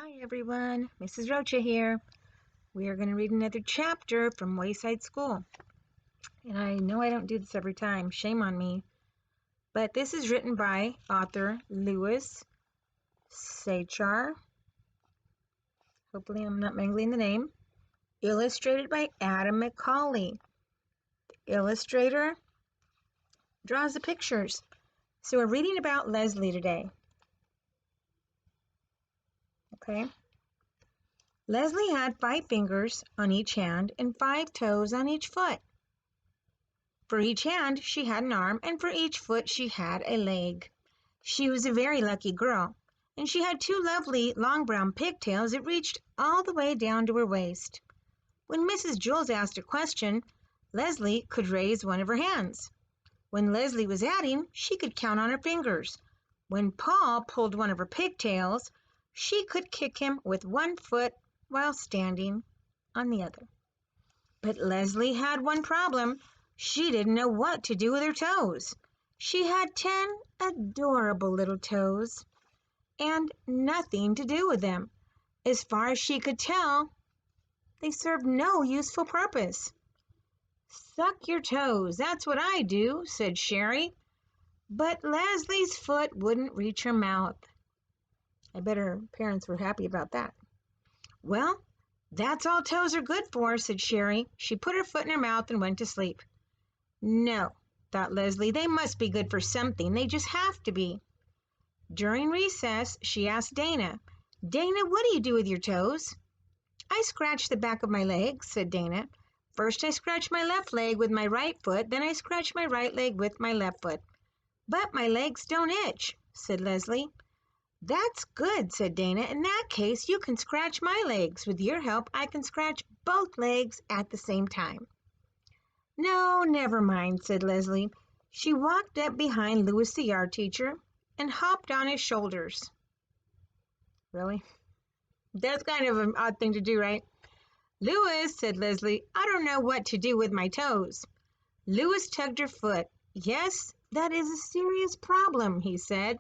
Hi everyone, Mrs. Rocha here. We are going to read another chapter from Wayside School. And I know I don't do this every time, shame on me. But this is written by author Louis Sachar. Hopefully I'm not mangling the name. Illustrated by Adam McCauley. The illustrator draws the pictures. So we're reading about Leslie today. Okay. Leslie had 5 fingers on each hand and 5 toes on each foot. For each hand she had an arm, and for each foot she had a leg. She was a very lucky girl, and she had 2 lovely long brown pigtails that reached all the way down to her waist. When Mrs. Jules asked a question, Leslie could raise one of her hands. When Leslie was adding, she could count on her fingers. When Paul pulled one of her pigtails, she could kick him with one foot while standing on the other. But Leslie had one problem. She didn't know what to do with her toes. She had 10 adorable little toes and nothing to do with them. As far as she could tell, they served no useful purpose. "Suck your toes, that's what I do," said Sherry. But Leslie's foot wouldn't reach her mouth. I bet her parents were happy about that. "Well, that's all toes are good for," said Sherry. She put her foot in her mouth and went to sleep. No, thought Leslie, they must be good for something. They just have to be. During recess, she asked Dana, "Dana, what do you do with your toes?" "I scratch the back of my legs," said Dana. "First I scratch my left leg with my right foot, then I scratch my right leg with my left foot." "But my legs don't itch," said Leslie. "That's good," said Dana. "In that case, you can scratch my legs. With your help, I can scratch both legs at the same time." "No, never mind," said Leslie. She walked up behind Louis the art teacher and hopped on his shoulders. Really? That's kind of an odd thing to do, right? "Louis," said Leslie, "I don't know what to do with my toes." Louis tugged her foot. "Yes, that is a serious problem," he said.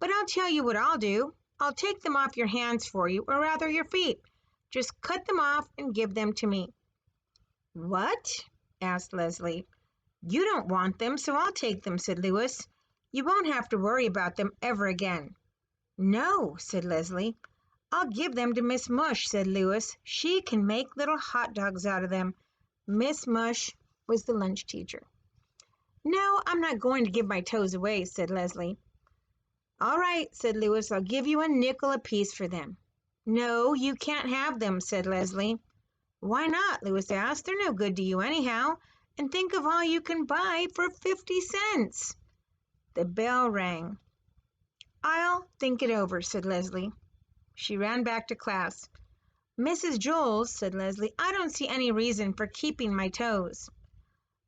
"But I'll tell you what I'll do. I'll take them off your hands for you, or rather your feet. Just cut them off and give them to me." "What?" asked Leslie. "You don't want them, so I'll take them," said Louis. "You won't have to worry about them ever again." "No," said Leslie. "I'll give them to Miss Mush," said Louis. "She can make little hot dogs out of them." Miss Mush was the lunch teacher. "No, I'm not going to give my toes away," said Leslie. "All right," said Louis. "I'll give you a nickel apiece for them." "No, you can't have them," said Leslie. "Why not?" Louis asked. "They're no good to you anyhow. And think of all you can buy for 50 cents. The bell rang. "I'll think it over," said Leslie. She ran back to class. "Mrs. Jules," said Leslie, "I don't see any reason for keeping my toes."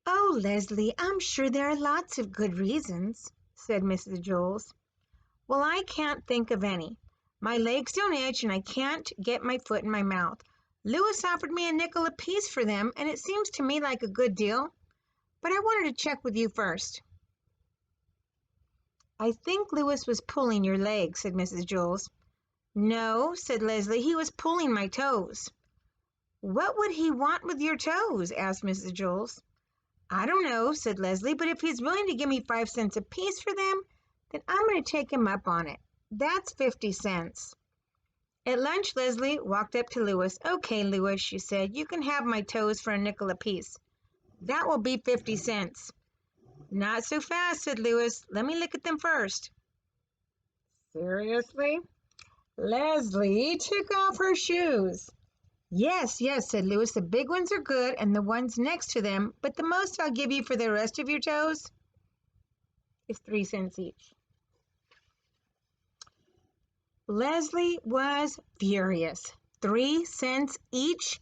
"Oh, Leslie, I'm sure there are lots of good reasons," said Mrs. Jules. "Well, I can't think of any. My legs don't itch and I can't get my foot in my mouth. Louis offered me a nickel apiece for them, and it seems to me like a good deal. But I wanted to check with you first." "I think Louis was pulling your leg," said Mrs. Jules. "No," said Leslie, "he was pulling my toes." "What would he want with your toes?" asked Mrs. Jules. "I don't know," said Leslie, "but if he's willing to give me 5 cents apiece for them, then I'm going to take him up on it. That's 50 cents. At lunch, Leslie walked up to Louis. "Okay, Louis," she said, "you can have my toes for a nickel apiece. That will be 50 cents. "Not so fast," said Louis. "Let me look at them first." Seriously? Leslie took off her shoes. Yes, yes, said Louis. "The big ones are good and the ones next to them, but the most I'll give you for the rest of your toes is 3 cents each." Leslie was furious. 3 cents each?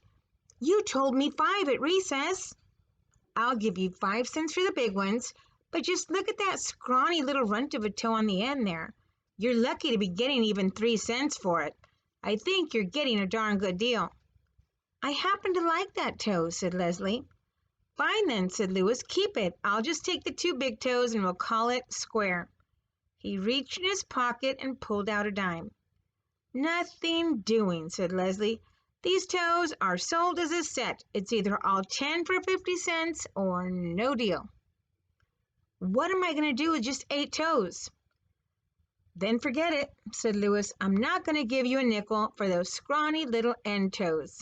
You told me 5 at recess. "I'll give you 5 cents for the big ones, but just look at that scrawny little runt of a toe on the end there. You're lucky to be getting even 3 cents for it. I think you're getting a darn good deal." "I happen to like that toe," said Leslie. "Fine then," said Louis. "Keep it. I'll just take the 2 big toes and we'll call it square." He reached in his pocket and pulled out a dime. Nothing doing, said Leslie. These toes are sold as a set. It's either all 10 for 50 cents or no deal. What am I going to do with just 8 toes? Then forget it, said Louis. I'm not going to give you a nickel for those scrawny little end toes.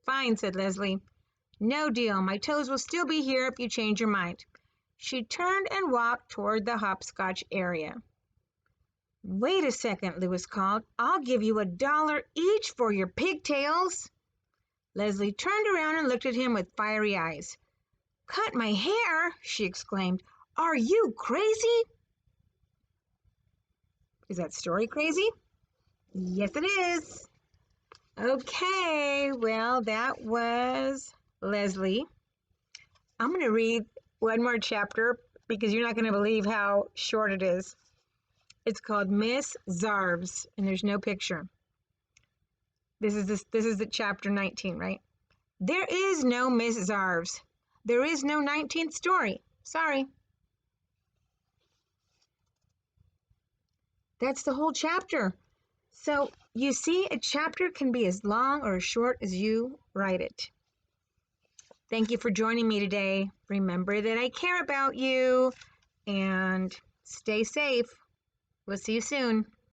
Fine, said Leslie. No deal. My toes will still be here if you change your mind. She turned and walked toward the hopscotch area. Wait a second, Louis called. I'll give you $1 each for your pigtails. Leslie turned around and looked at him with fiery eyes. Cut my hair, she exclaimed. Are you crazy? Is that story crazy? Yes, it is. Okay, well, that was Leslie. I'm going to read one more chapter because you're not going to believe how short it is. It's called Miss Zarves, and there's no picture. This is the chapter 19, right? There is no Miss Zarves. There is no 19th story. Sorry. That's the whole chapter. So you see, a chapter can be as long or as short as you write it. Thank you for joining me today. Remember that I care about you and stay safe. We'll see you soon.